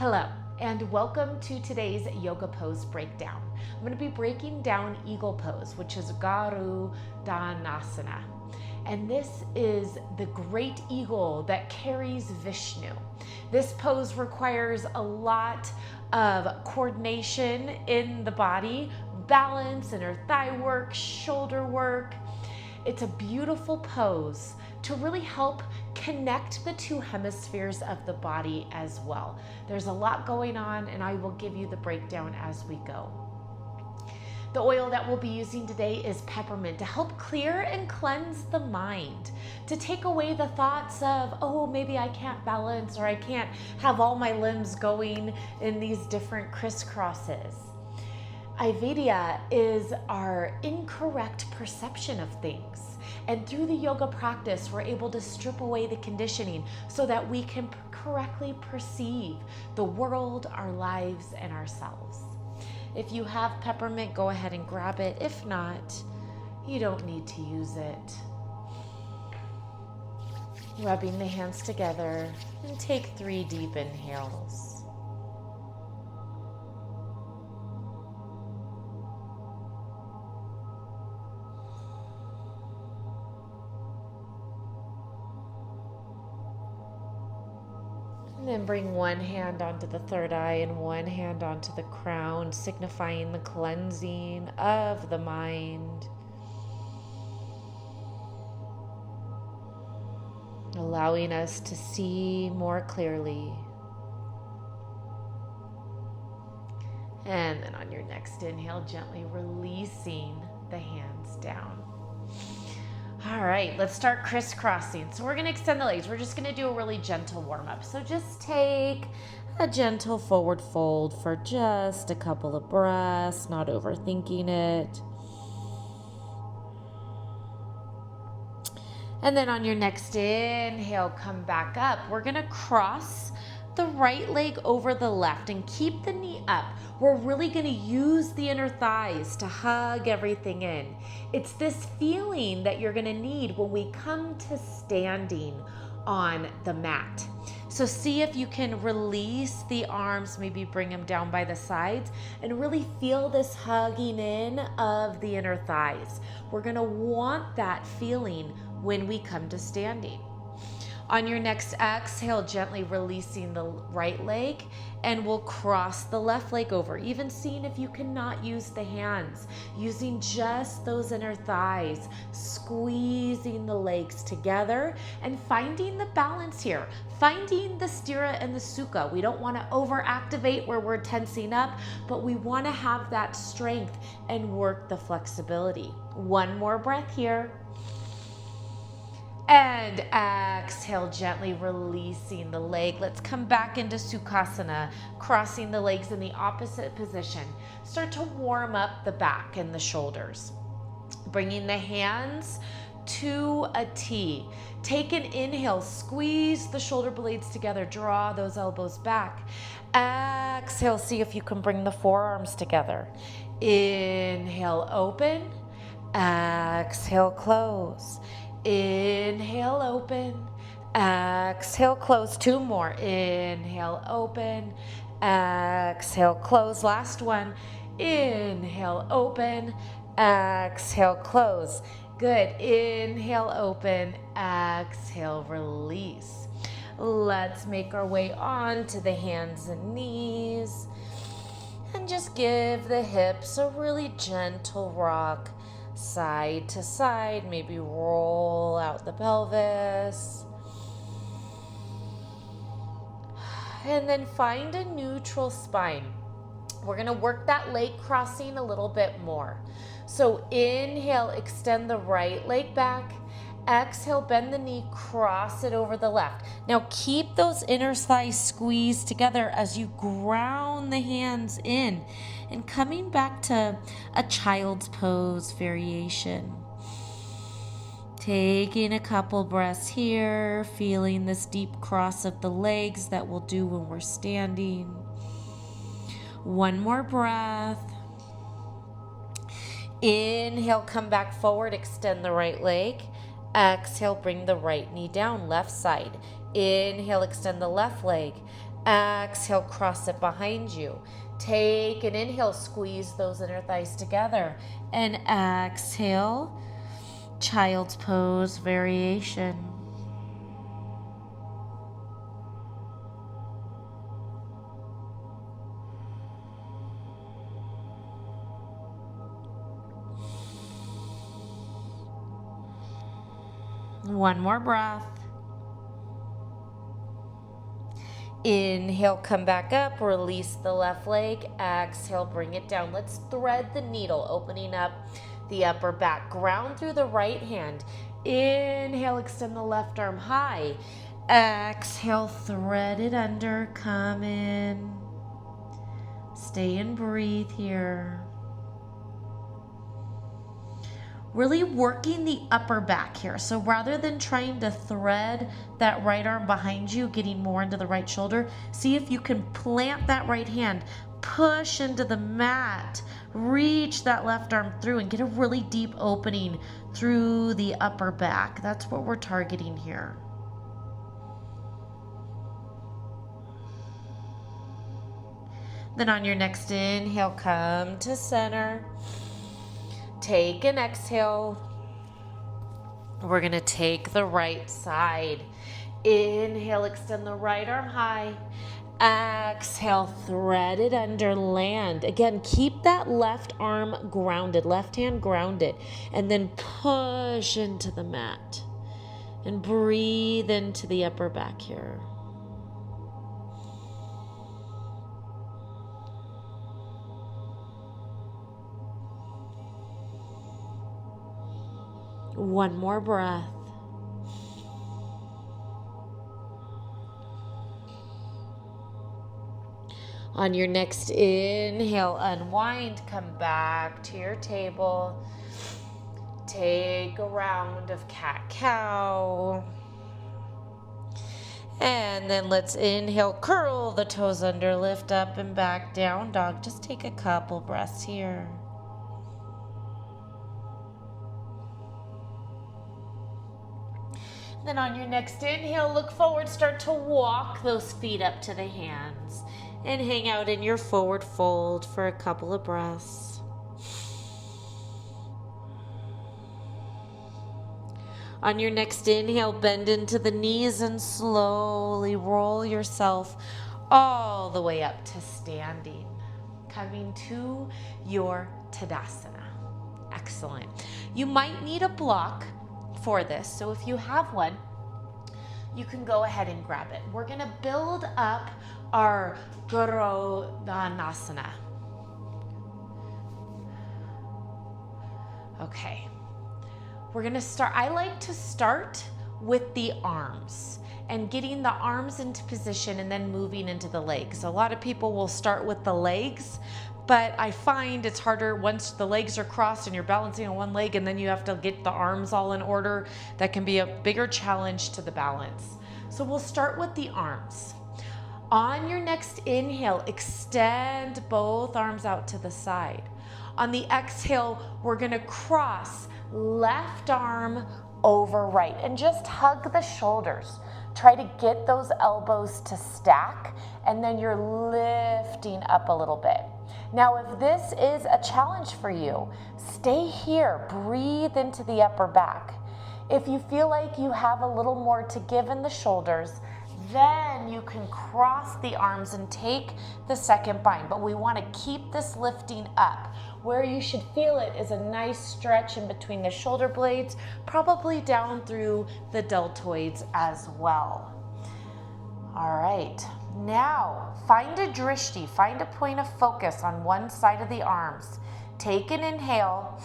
Hello, and welcome to today's yoga pose breakdown. I'm going to be breaking down eagle pose, which is Garudasana. And this is the great eagle that carries Vishnu. This pose requires a lot of coordination in the body, balance, inner thigh work, shoulder work. It's a beautiful pose to really help connect the two hemispheres of the body as well. There's a lot going on, and I will give you the breakdown as we go. The oil that we'll be using today is peppermint to help clear and cleanse the mind, to take away the thoughts of, oh, maybe I can't balance or I can't have all my limbs going in these different crisscrosses. Ayurveda is our incorrect perception of things. And through the yoga practice, we're able to strip away the conditioning so that we can correctly perceive the world, our lives, and ourselves. If you have peppermint, go ahead and grab it. If not, you don't need to use it. Rubbing the hands together, and take 3 deep inhales. And then bring one hand onto the third eye and one hand onto the crown, signifying the cleansing of the mind. Allowing us to see more clearly. And then on your next inhale, gently releasing the hands down. All right, let's start crisscrossing. So we're gonna extend the legs. We're just gonna do a really gentle warm up. So just take a gentle forward fold for just a couple of breaths, not overthinking it. And then on your next inhale, come back up. We're gonna cross the right leg over the left and keep the knee up. We're really gonna use the inner thighs to hug everything in. It's this feeling that you're gonna need when we come to standing on the mat. So see if you can release the arms, maybe bring them down by the sides, and really feel this hugging in of the inner thighs. We're gonna want that feeling when we come to standing. On your next exhale, gently releasing the right leg, and we'll cross the left leg over, even seeing if you cannot use the hands, using just those inner thighs, squeezing the legs together and finding the balance here, finding the stira and the sukha. We don't want to overactivate where we're tensing up, but we want to have that strength and work the flexibility. One more breath here. And exhale, gently releasing the leg. Let's come back into Sukhasana, crossing the legs in the opposite position. Start to warm up the back and the shoulders. Bringing the hands to a T. Take an inhale, squeeze the shoulder blades together, draw those elbows back. Exhale, see if you can bring the forearms together. Inhale, open. Exhale, close. Inhale, open. Exhale, close. 2 more. Inhale, open. Exhale, close. Last one. Inhale, open. Exhale, close. Good. Inhale, open. Exhale, release. Let's make our way on to the hands and knees. And just give the hips a really gentle rock. Side to side, maybe roll out the pelvis. And then find a neutral spine. We're gonna work that leg crossing a little bit more. So inhale, extend the right leg back. Exhale, bend the knee, cross it over the left. Now keep those inner thighs squeezed together as you ground the hands in and coming back to a child's pose variation. Taking a couple breaths here, feeling this deep cross of the legs that we'll do when we're standing. One more breath. Inhale, come back forward, extend the right leg. Exhale, bring the right knee down, left side. Inhale, extend the left leg. Exhale, cross it behind you. Take an inhale, squeeze those inner thighs together. And exhale, child's pose variation. One more breath. Inhale, come back up, release the left leg. Exhale, bring it down. Let's thread the needle, opening up the upper back. Ground through the right hand. Inhale, extend the left arm high. Exhale, thread it under, come in. Stay and breathe here. Really working the upper back here. So rather than trying to thread that right arm behind you, getting more into the right shoulder, see if you can plant that right hand, push into the mat, reach that left arm through and get a really deep opening through the upper back. That's what we're targeting here. Then on your next inhale, come to center. Take an exhale. We're going to take the right side. Inhale, extend the right arm high. Exhale, thread it under, land. Again, keep that left arm grounded, left hand grounded, and then push into the mat. And breathe into the upper back here. One more breath. On your next inhale, unwind, come back to your table. Take a round of cat-cow. And then let's inhale, curl the toes under, lift up and back, down dog. Just take a couple breaths here. Then on your next inhale, look forward, start to walk those feet up to the hands and hang out in your forward fold for a couple of breaths. On your next inhale, bend into the knees and slowly roll yourself all the way up to standing, coming to your Tadasana. Excellent. You might need a block for this, so if you have one, you can go ahead and grab it. We're going to build up our Garudasana. Okay, we're going to start. I like to start with the arms and getting the arms into position and then moving into the legs. A lot of people will start with the legs, but I find it's harder once the legs are crossed and you're balancing on one leg and then you have to get the arms all in order. That can be a bigger challenge to the balance. So we'll start with the arms. On your next inhale, extend both arms out to the side. On the exhale, we're gonna cross left arm over right and just hug the shoulders. Try to get those elbows to stack and then you're lifting up a little bit. Now, if this is a challenge for you, stay here, breathe into the upper back. If you feel like you have a little more to give in the shoulders, then you can cross the arms and take the second bind. But we want to keep this lifting up. Where you should feel it is a nice stretch in between the shoulder blades, probably down through the deltoids as well. All right, now find a drishti, find a point of focus on one side of the arms. Take an inhale.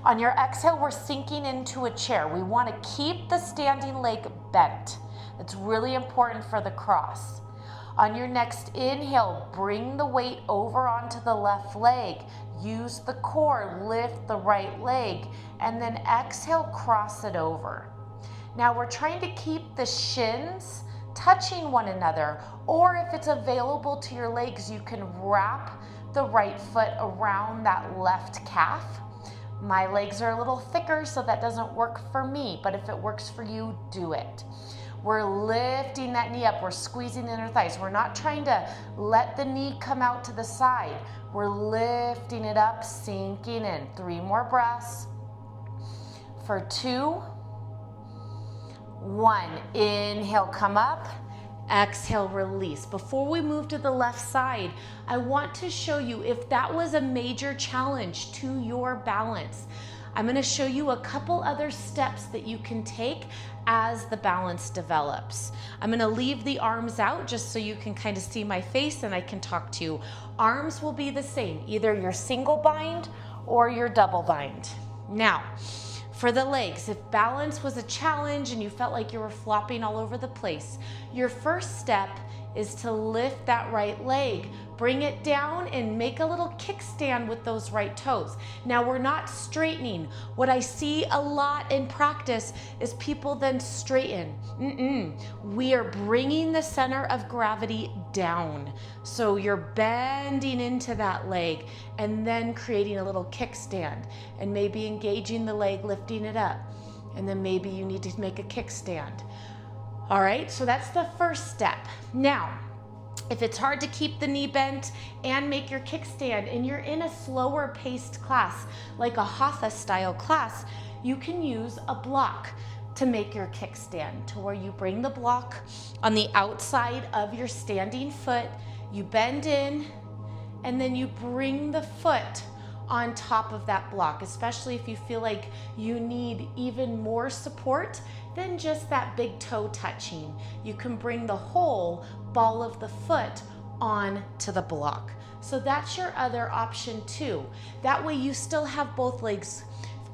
On your exhale, we're sinking into a chair. We want to keep the standing leg bent. It's really important for the cross. On your next inhale, bring the weight over onto the left leg. Use the core, lift the right leg, and then exhale, cross it over. Now we're trying to keep the shins touching one another, or if it's available to your legs, you can wrap the right foot around that left calf. My legs are a little thicker, so that doesn't work for me, but if it works for you, do it. We're lifting that knee up. We're squeezing the inner thighs. We're not trying to let the knee come out to the side. We're lifting it up, sinking in. 3 more breaths. For 2, 1. Inhale, come up. Exhale, release. Before we move to the left side, I want to show you if that was a major challenge to your balance. I'm going to show you a couple other steps that you can take as the balance develops. I'm going to leave the arms out just so you can kind of see my face and I can talk to you. Arms will be the same, either your single bind or your double bind. Now, for the legs, if balance was a challenge and you felt like you were flopping all over the place, your first step is to lift that right leg. Bring it down and make a little kickstand with those right toes. Now we're not straightening. What I see a lot in practice is people then straighten. We are bringing the center of gravity down. So you're bending into that leg and then creating a little kickstand and maybe engaging the leg, lifting it up. And then maybe you need to make a kickstand. All right, so that's the first step. Now, if it's hard to keep the knee bent and make your kickstand and you're in a slower paced class, like a hatha style class, you can use a block to make your kickstand, to where you bring the block on the outside of your standing foot, you bend in, and then you bring the foot on top of that block, especially if you feel like you need even more support than just that big toe touching. You can bring the whole ball of the foot on to the block. So that's your other option too. That way you still have both legs,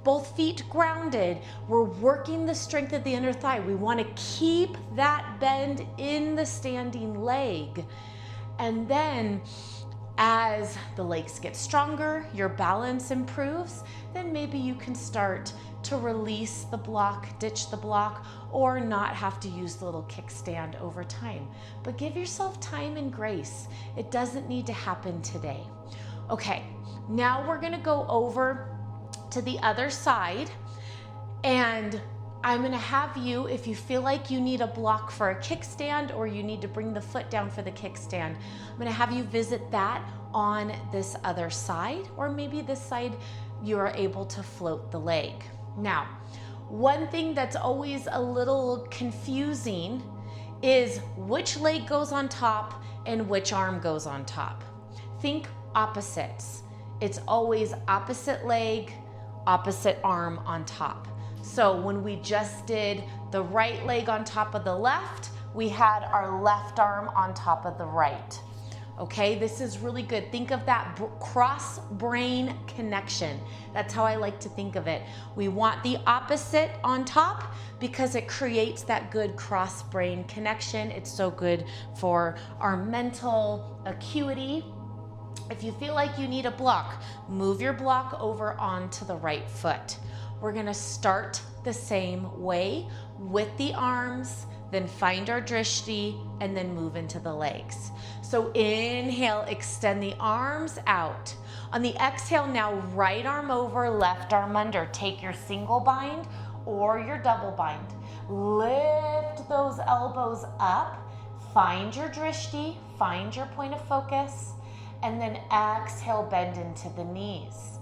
both feet grounded. We're working the strength of the inner thigh. We want to keep that bend in the standing leg. And then as the legs get stronger, your balance improves, then maybe you can start to release the block, ditch the block, or not have to use the little kickstand over time. But give yourself time and grace. It doesn't need to happen today. Okay, now we're gonna go over to the other side, and I'm gonna have you, if you feel like you need a block for a kickstand or you need to bring the foot down for the kickstand, I'm gonna have you visit that on this other side, or maybe this side you are able to float the leg. Now, one thing that's always a little confusing is which leg goes on top and which arm goes on top. Think opposites. It's always opposite leg, opposite arm on top. So when we just did the right leg on top of the left, we had our left arm on top of the right. Okay, this is really good. Think of that cross-brain connection. That's how I like to think of it. We want the opposite on top because it creates that good cross-brain connection. It's so good for our mental acuity. If you feel like you need a block, move your block over onto the right foot. We're gonna start the same way with the arms, then find our drishti, and then move into the legs. So inhale, extend the arms out. On the exhale, now right arm over, left arm under. Take your single bind or your double bind. Lift those elbows up, find your drishti, find your point of focus, and then exhale, bend into the knees.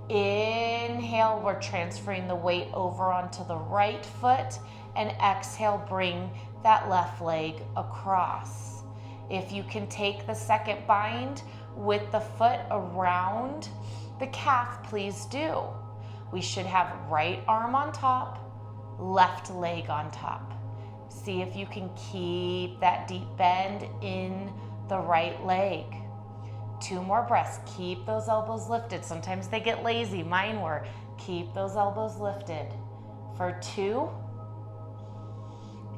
Inhale, we're transferring the weight over onto the right foot, and exhale, bring that left leg across. If you can take the second bind with the foot around the calf, please do. We should have right arm on top, left leg on top. See if you can keep that deep bend in the right leg. 2 more breaths. Keep those elbows lifted. Sometimes they get lazy. Mine were. Keep those elbows lifted. For 2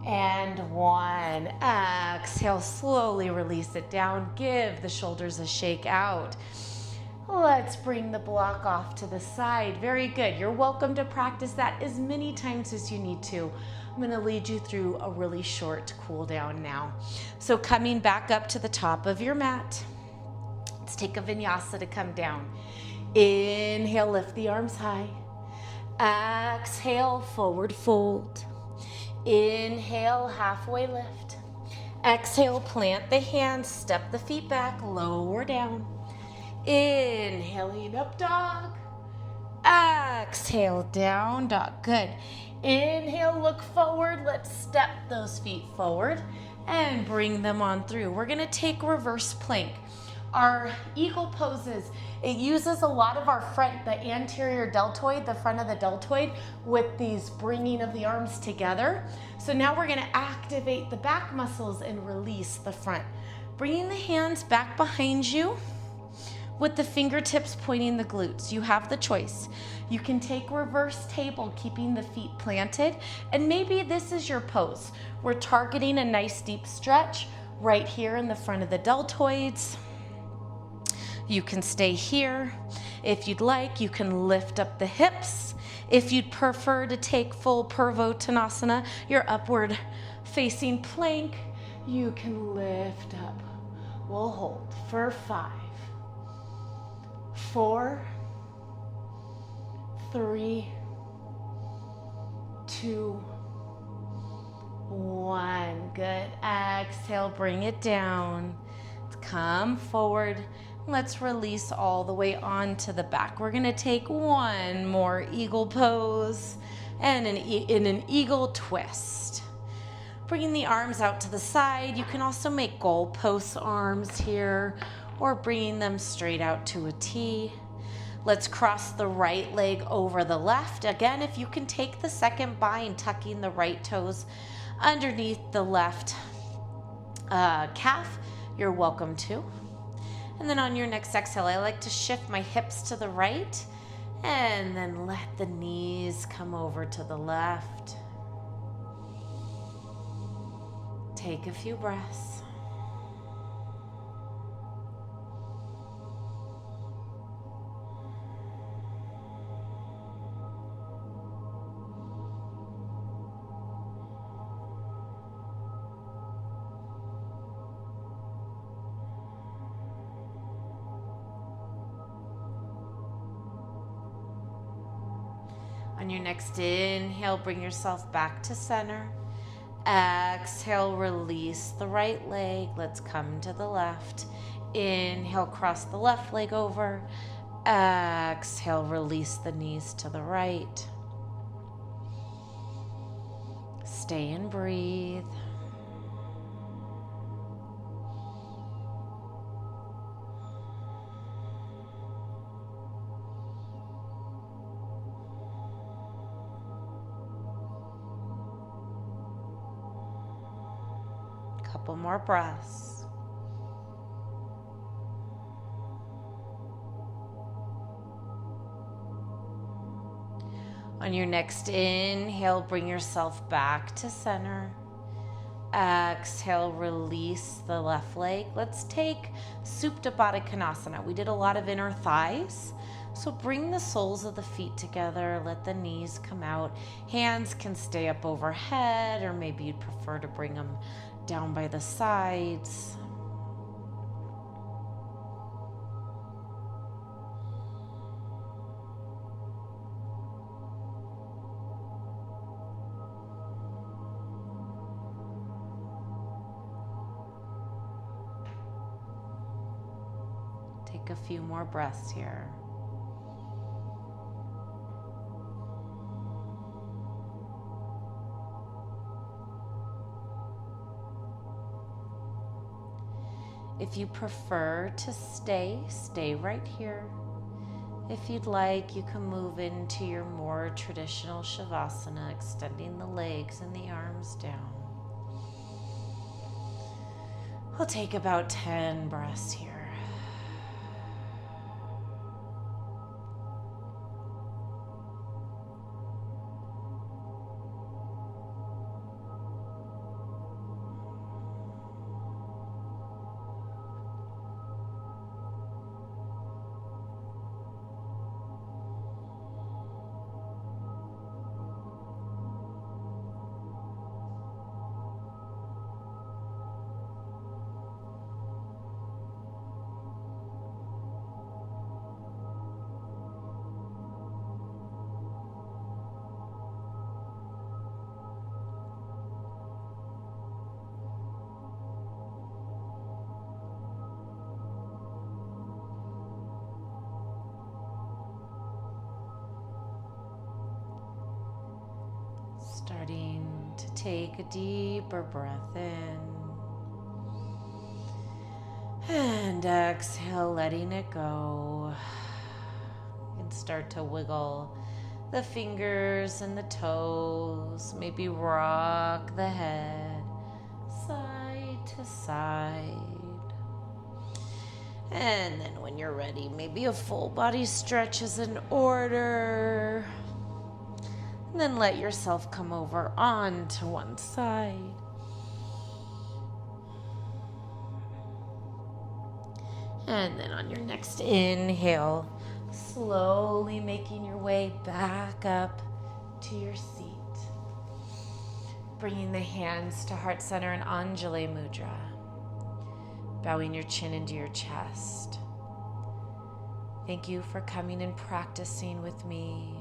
and 1. Exhale, slowly release it down. Give the shoulders a shake out. Let's bring the block off to the side. Very good. You're welcome to practice that as many times as you need to. I'm going to lead you through a really short cool down now. So coming back up to the top of your mat. Let's take a vinyasa to come down. Inhale, lift the arms high. Exhale, forward fold. Inhale, halfway lift. Exhale, plant the hands, step the feet back, lower down. Inhaling up dog. Exhale, down dog. Good. Inhale, look forward. Let's step those feet forward and bring them on through. We're going to take reverse plank. Our eagle poses, it uses a lot of our front, the anterior deltoid, the front of the deltoid, with these bringing of the arms together. So now we're going to activate the back muscles and release the front. Bringing the hands back behind you with the fingertips pointing the glutes. You have the choice. You can take reverse table, keeping the feet planted, and maybe this is your pose. We're targeting a nice deep stretch right here in the front of the deltoids. You can stay here. If you'd like, you can lift up the hips. If you'd prefer to take full Purvottanasana, your upward facing plank, you can lift up. We'll hold for 5, 4, 3, 2, 1. Good. Exhale, bring it down. Come forward. Let's release all the way onto the back. We're gonna take one more eagle pose and in an eagle twist. Bringing the arms out to the side. You can also make goalpost arms here or bringing them straight out to a T. Let's cross the right leg over the left. Again, if you can take the second bind, tucking the right toes underneath the left calf, you're welcome to. And then on your next exhale, I like to shift my hips to the right and then let the knees come over to the left. Take a few breaths. On your next inhale, bring yourself back to center. Exhale, release the right leg. Let's come to the left. Inhale, cross the left leg over. Exhale, release the knees to the right. Stay and breathe. Couple more breaths. On your next inhale, bring yourself back to center. Exhale, release the left leg. Let's take Supta Baddha Konasana. We did a lot of inner thighs. So bring the soles of the feet together, let the knees come out. Hands can stay up overhead, or maybe you'd prefer to bring them down by the sides. Take a few more breaths here. If you prefer to stay right here. If you'd like, you can move into your more traditional Shavasana, extending the legs and the arms down. We'll take about 10 breaths here. Starting to take a deeper breath in. And exhale, letting it go. And start to wiggle the fingers and the toes. Maybe rock the head side to side. And then when you're ready, maybe a full body stretch is in order. And then let yourself come over onto one side. And then on your next inhale, slowly making your way back up to your seat. Bringing the hands to heart center and Anjali Mudra. Bowing your chin into your chest. Thank you for coming and practicing with me.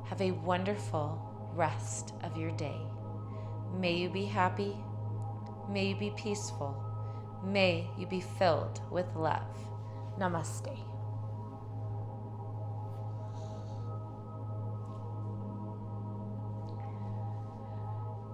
Have a wonderful rest of your day. May you be happy. May you be peaceful. May you be filled with love. Namaste.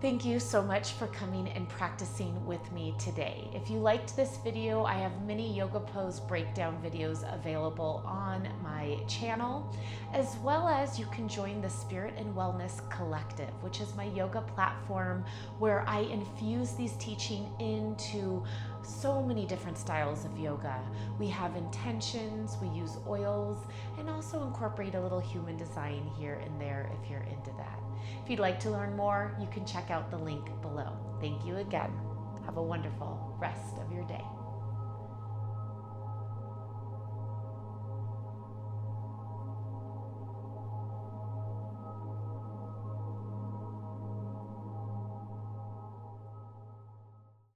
Thank you so much for coming and practicing with me today. If you liked this video, I have many yoga pose breakdown videos available on my channel, as well as you can join the Spirit and Wellness Collective, which is my yoga platform where I infuse these teachings into so many different styles of yoga. We have intentions, we use oils, and also incorporate a little human design here and there if you're into that. If you'd like to learn more, you can check out the link below. Thank you again. Have a wonderful rest of your day.